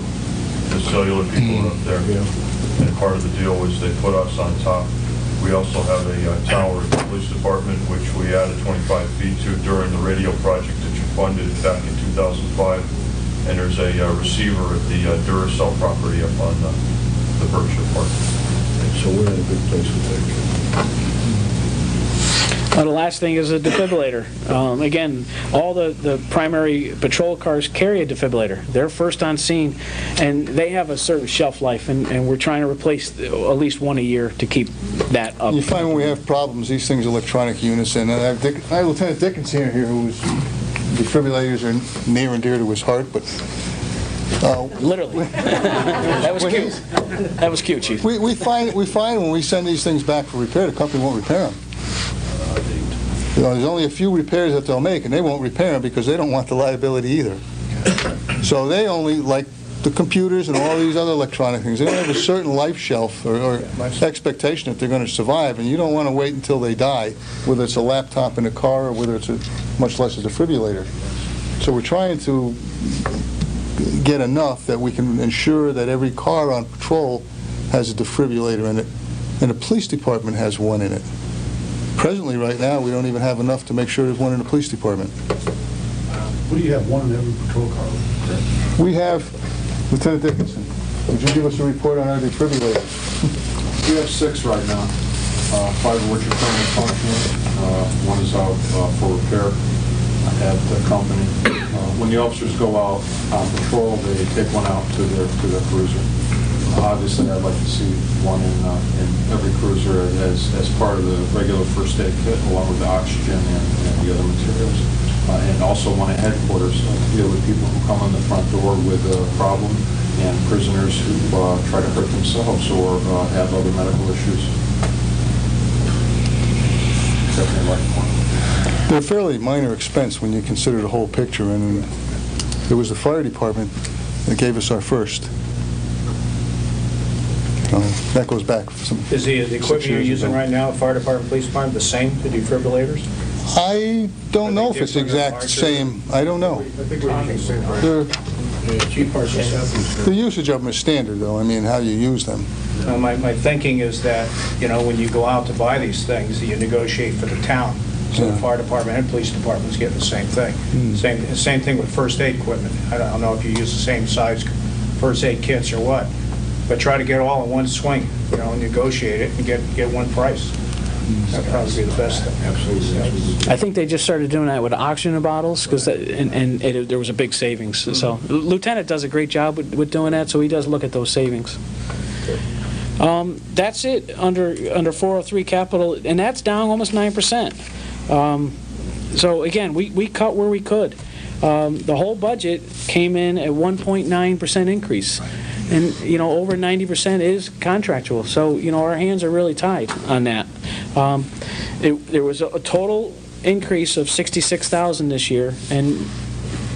The cellular people are up there. And part of the deal was they put us on top. We also have a tower at the police department, which we added 25 feet to during the radio project that you funded back in 2005. And there's a receiver at the Duracell property up on the Berkshire Park. So we're in a good place with that. The last thing is a defibrillator. Again, all the primary patrol cars carry a defibrillator. They're first on scene, and they have a certain shelf life, and we're trying to replace at least 1 a year to keep that up. You find when we have problems, these things are electronic units, and I have Lieutenant Dickinson here, who's defibrillators are near and dear to his heart, but... Literally. That was cute. That was cute, Chief. We find when we send these things back for repair, the company won't repair them. There's only a few repairs that they'll make, and they won't repair them because they don't want the liability either. So they only, like the computers and all these other electronic things, they only have a certain life shelf or expectation that they're going to survive, and you don't want to wait until they die, whether it's a laptop in a car or whether it's much less a defibrillator. So we're trying to get enough that we can ensure that every car on patrol has a defibrillator in it, and the police department has one in it. Presently, right now, we don't even have enough to make sure there's one in the police department. What do you have, one in every patrol car? We have, Lieutenant Dickinson, would you give us a report on our defibrillators? We have 6 right now, 5 of which are currently functioning. One is out for repair at the company. When the officers go out on patrol, they take one out to their cruiser. Obviously, I'd like to see one in every cruiser as part of the regular first aid kit, along with the oxygen and the other materials. And also one at headquarters to deal with people who come in the front door with a problem and prisoners who try to hurt themselves or have other medical issues. They're a fairly minor expense when you consider the whole picture, and it was the fire department They gave us our first. That goes back some. Is the equipment you're using right now, fire department, police department, the same, the defibrillators? I don't know if it's exact same. I don't know. I think we're using the same hardware. Chief Parsons. The usage of them is standard, though. I mean, how you use them. My thinking is that, when you go out to buy these things, you negotiate for the town. So the fire department and police departments get the same thing. Same thing with first aid equipment. I don't know if you use the same size first aid kits or what, but try to get all in one swing, and negotiate it and get one price. That'd probably be the best thing. Absolutely. I think they just started doing that with oxygen bottles, because there was a big savings. So Lieutenant does a great job with doing that, so he does look at those savings. That's it under 403 capital, and that's down almost 9%. So again, we cut where we could. The whole budget came in at 1.9% increase. And, over 90% is contractual. So, our hands are really tied on that. There was a total increase of $66,000 this year, and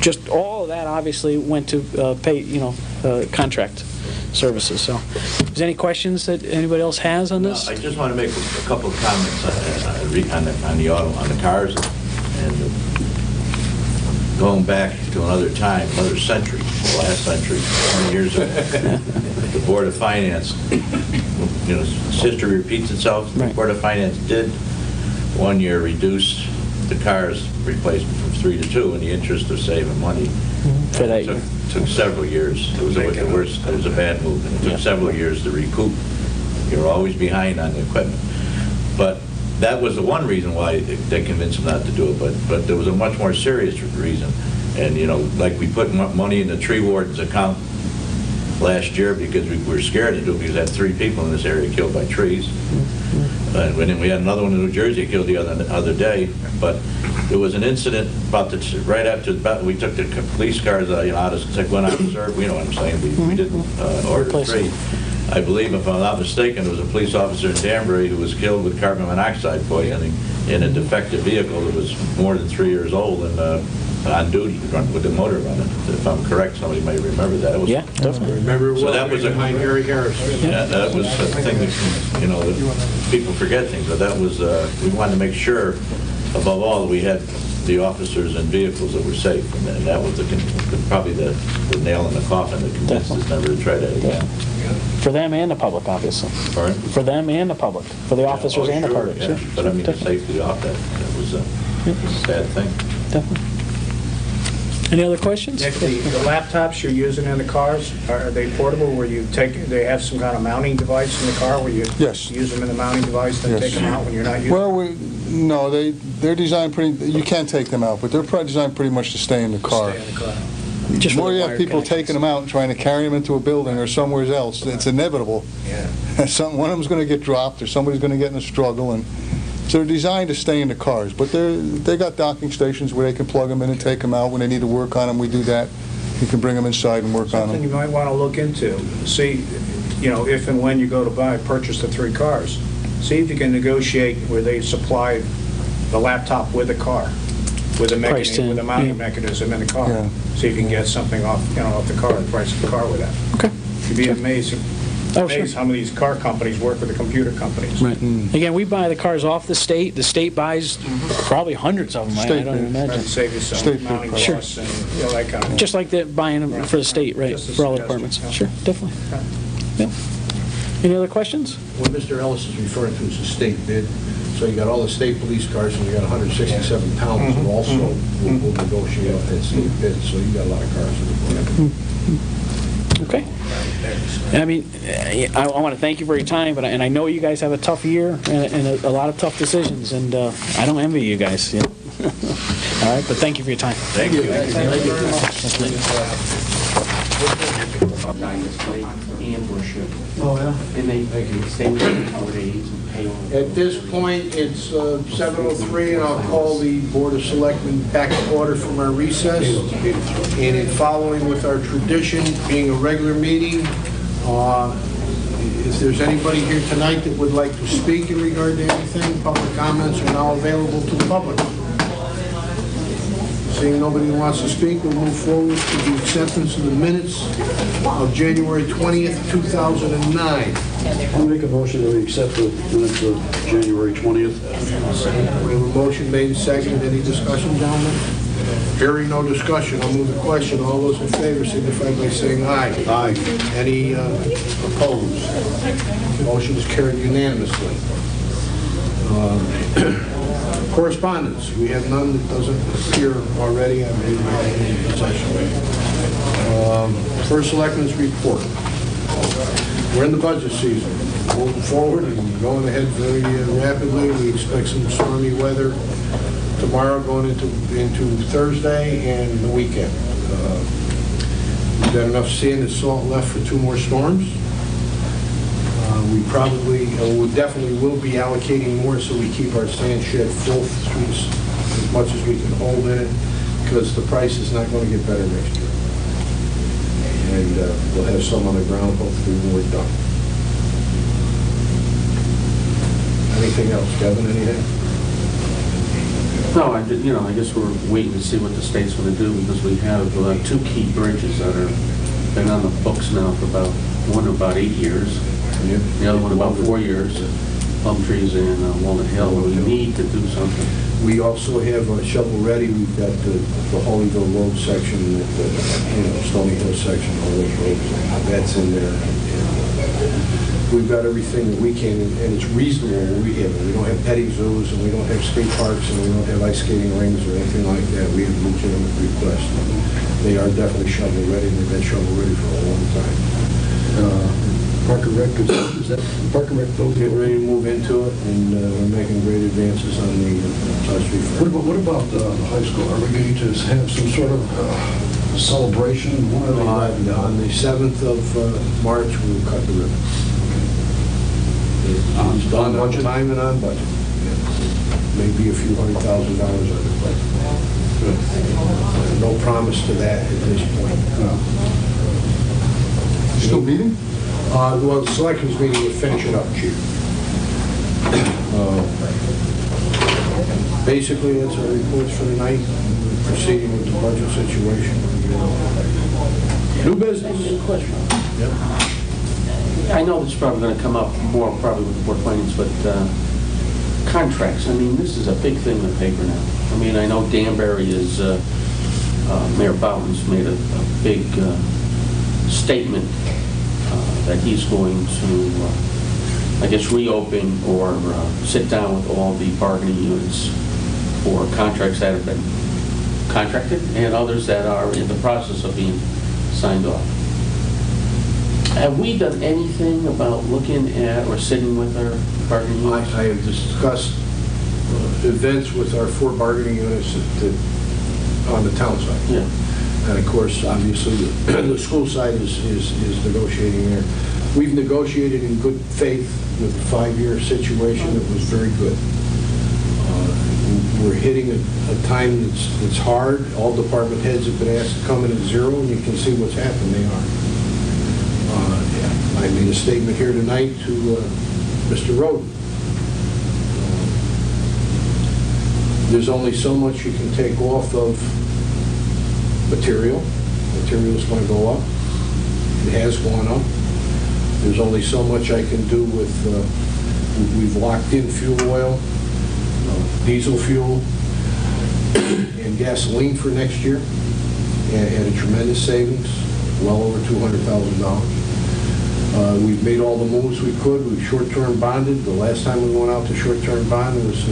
just all of that obviously went to pay, contract services. So, is there any questions that anybody else has on this? I just want to make a couple of comments on the cars, and going back to another time, another century, the last century, 20 years ago, the Board of Finance, history repeats itself. The Board of Finance did one year reduce the cars replacement from 3 to 2 in the interest of saving money. For that It took several years. It was a bad move, and it took several years to recoup. You're always behind on the equipment. But that was the one reason why they convinced them not to do it, but there was a much more serious reason. And, like we put money in the tree warden's account last year because we were scared to do it because we had 3 people in this area killed by trees. And then we had another one in New Jersey killed the other day. But there was an incident right after we took the police cars out of went out of reserve. You know what I'm saying? We didn't order 3. I believe, if I'm not mistaken, there was a police officer in Danbury who was killed with carbon monoxide poisoning in a defective vehicle that was more than 3 years old and on duty with the motor running. If I'm correct, somebody may remember that. Yeah, definitely. Remember So that was behind Harry Harris. Yeah, that was a thing that, that people forget things, but that was, we wanted to make sure, above all, that we had the officers and vehicles that were safe, and that was probably the nail in the coffin that convinced us never to try that again. For them and the public, obviously. Pardon? For them and the public. For the officers and the public. Yeah. Sure. But I mean, the safety off that was a sad thing. Definitely. Any other questions? Nick, the laptops you're using in the cars, are they portable where they have some kind of mounting device in the car where you use them in the mounting device, then take them out when you're not using them? Well, no, they're designed you can take them out, but they're probably designed pretty much to stay in the car. Stay in the car. The more you have people taking them out and trying to carry them into a building or somewhere else, it's inevitable. Yeah. One of them's going to get dropped or somebody's going to get in a struggle, and so they're designed to stay in the cars. But they got docking stations where they can plug them in and take them out. When they need to work on them, we do that. You can bring them inside and work on Something them. you might want to look into. See, if and when you go to purchase the 3 cars, see if you can negotiate where they supply the laptop with a car, with a mechanism, with a mounting mechanism in the car. Yeah. See if you can get something off the car, the price of the car with that. Okay. You'd be amazed Oh, sure. how many of these car companies work with the computer companies. Right. Again, we buy the cars off the state. The state buys probably hundreds of them. I don't even Trying imagine. to save you some State mounting Sure. costs and that kind of thing. Just like buying them for the state, right? Just a For all suggestion, departments. yeah. Sure, definitely. Yeah. Any other questions? What Mr. Ellis is referring to is a state bid. So you got all the state police cars, and you got 167 towns who also will negotiate that state bid. So you got a lot of cars in the Okay. I mean, I want to thank you for your time, and I know you guys have a tough year and a lot of tough decisions, and I don't envy you guys. Yeah. All right, but thank you for your time. Thank you. Oh, yeah? And they stay within 4 days and pay on it. At this point, it's 7:03, and I'll call the Board of Selectmen back to order from our recess. And in following with our tradition, being a regular meeting, if there's anybody here tonight that would like to speak in regard to anything, public comments are now available to the public. Seeing nobody who wants to speak, we'll move forward to the acceptance of the minutes of January 20th, 2009. I'll make a motion that we accept the minutes of January 20th. We have a motion made and seconded. Any discussion, gentlemen? Hearing no discussion, I'll move the question. All those in favor signify by saying aye. Aye. Any opposed? Motion is carried unanimously. Correspondence, we have none that doesn't appear already. I believe we have any in possession. First Selectmen's report. We're in the budget season, moving forward and going ahead very rapidly. We expect some stormy weather tomorrow going into Thursday and the weekend. We've got enough sand and salt left for 2 more storms. We definitely will be allocating more so we keep our sand shed full as much as we can hold in it, because the price is not going to get better next year. And we'll have some on the ground hopefully when we're done. Anything else, Kevin? Anything? No, I guess we're waiting to see what the state's going to do, because we have 2 key bridges that are been on the books now for one about 8 years. The other one about 4 years, Plum Trees and Walnut Hill. We need to do something. We also have shovel ready. We've got the Holyville Road section, Stony Hill section, all those roads. That's in there. We've got everything that we can, and it's reasonable what we have. We don't have petting zoos, and we don't have skate parks, and we don't have ice skating rings or anything like that. We have legitimate requests. They are definitely shovel ready, and they've been shovel ready for a long time. Park and Rec, is that Park and Rec building? Getting ready to move into it, and we're making great advances on the South Street. What about the high school? Are we going to have some sort of celebration? On the 7th of March, we'll cut the ribbon. It's done on time and on budget. Maybe a few $100,000 on it, but no promise to that at this point. Still meeting? Well, the selectmen's meeting will finish it up, Chief. Basically, that's our reports for tonight. We're proceeding with the budget situation. New business. Question. Yep. I know it's probably going to come up more probably with the Board of Finance, but contracts, I mean, this is a big thing in the paper now. I mean, I know Danbury is, Mayor Bowden's made a big statement that he's going to, I guess, reopen or sit down with all the bargaining units for contracts that have been contracted and others that are in the process of being signed off. Have we done anything about looking at or sitting with our bargaining units? I have discussed events with our 4 bargaining units on the town side. Yeah. And of course, obviously, the school side is negotiating there. We've negotiated in good faith with the 5-year situation. It was very good. We're hitting a time that's hard. All department heads have been asked to come in at 0, and you can see what's happened. They are. I made a statement here tonight to Mr. Roden. There's only so much you can take off of material. Material's going to go up. It has gone up. There's only so much I can do with, we've locked in fuel oil, diesel fuel, and gasoline for next year at a tremendous savings, well over $200,000. We've made all the moves we could. We've short-term bonded. The last time we went out to short-term bond, it was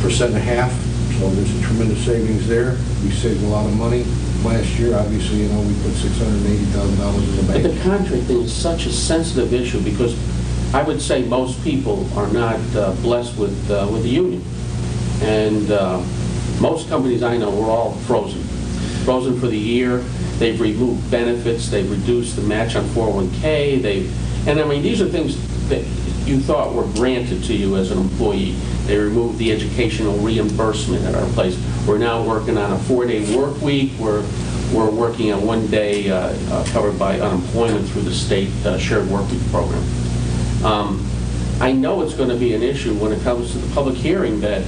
1.5%. So there's a tremendous savings there. We saved a lot of money last year. Obviously, we put $680,000 in the bank. But the contract thing is such a sensitive issue because I would say most people are not blessed with the union. And most companies I know are all frozen. Frozen for the year. They've removed benefits. They've reduced the match on 401k. These are things that you thought were granted to you as an employee. They removed the educational reimbursement at our place. We're now working on a 4-day work week. We're working on 1 day covered by unemployment through the state shared work week program. I know it's going to be an issue when it comes to the public hearing that,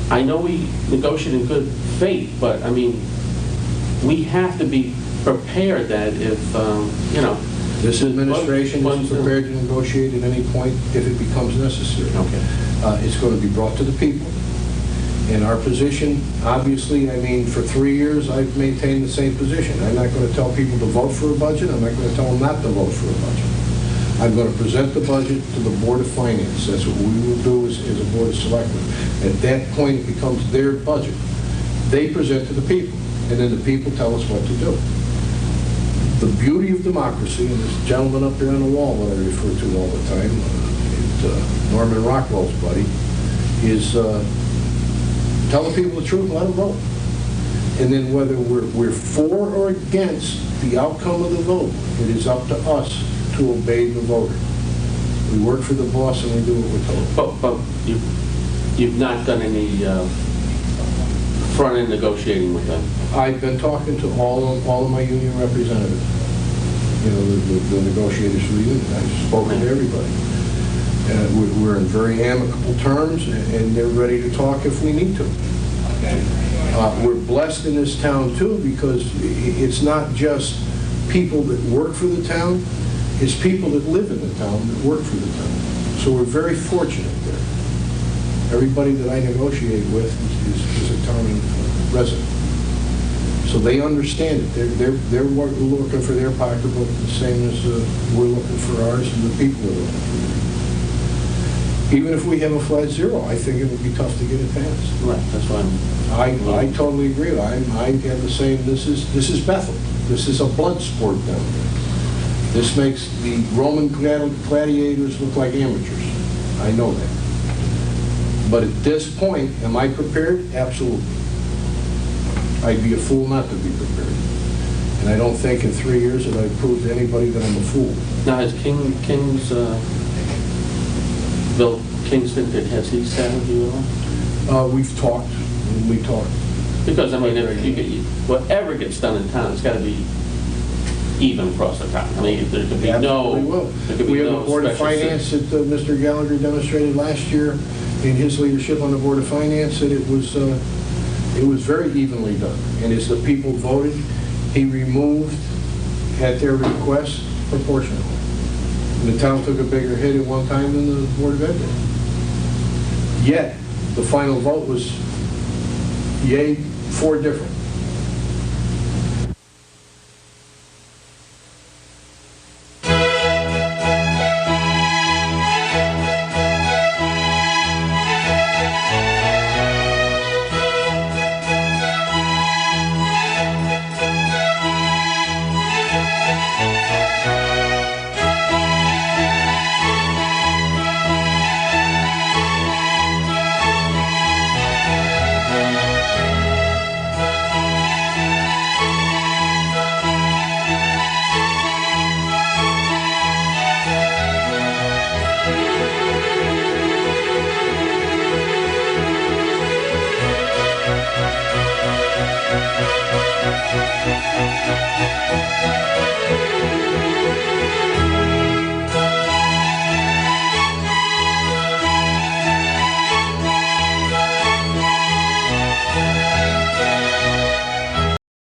I know we negotiate in good faith, but, I mean, we have to be prepared that if, you know... This administration is prepared to negotiate at any point if it becomes necessary. Okay. It's going to be brought to the people. In our position, obviously, I mean, for 3 years, I've maintained the same position. I'm not going to tell people to vote for a budget. I'm not going to tell them not to vote for a budget. I'm going to present the budget to the Board of Finance. That's what we will do as a Board of Selectmen. At that point, it becomes their budget. They present to the people, and then the people tell us what to do. The beauty of democracy, and this gentleman up here on the wall that I refer to all the time, Norman Rockwell's buddy, is tell the people the truth, let them vote. And then whether we're for or against the outcome of the vote, it is up to us to obey the voter. We work for the boss and we do what we're told. But you've not done any front-end negotiating with them? I've been talking to all of my union representatives, you know, the negotiators for the union. I've spoken to everybody. We're in very amicable terms, and they're ready to talk if we need to. We're blessed in this town, too, because it's not just people that work for the town, it's people that live in the town that work for the town. So we're very fortunate there. Everybody that I negotiate with is a town resident. So they understand it. They're looking for their pocketbook the same as we're looking for ours and the people are looking for theirs. Even if we have a flat zero, I think it would be tough to get it passed. Right, that's why I totally agree. I have the same, this is Bethel. This is a blood sport down there. This makes the Roman gladiators look like amateurs. I know that. But at this point, am I prepared? Absolutely. I'd be a fool not to be prepared. And I don't think in 3 years that I've proved to anybody that I'm a fool. Now, has Bill Kingston, has he sat with you at all? We've talked. We talked. Because, I mean, whatever gets done in town, it's got to be even across the town. I mean, there could be We have a Board of Finance that Mr. Gallagher demonstrated last year in his leadership on the Board of Finance, that it was very evenly done. And as the people voted, he removed, at their request, proportionally. And the town took a bigger hit at one time than the Board of Ed did. Yet, the final vote was yay, 4 different.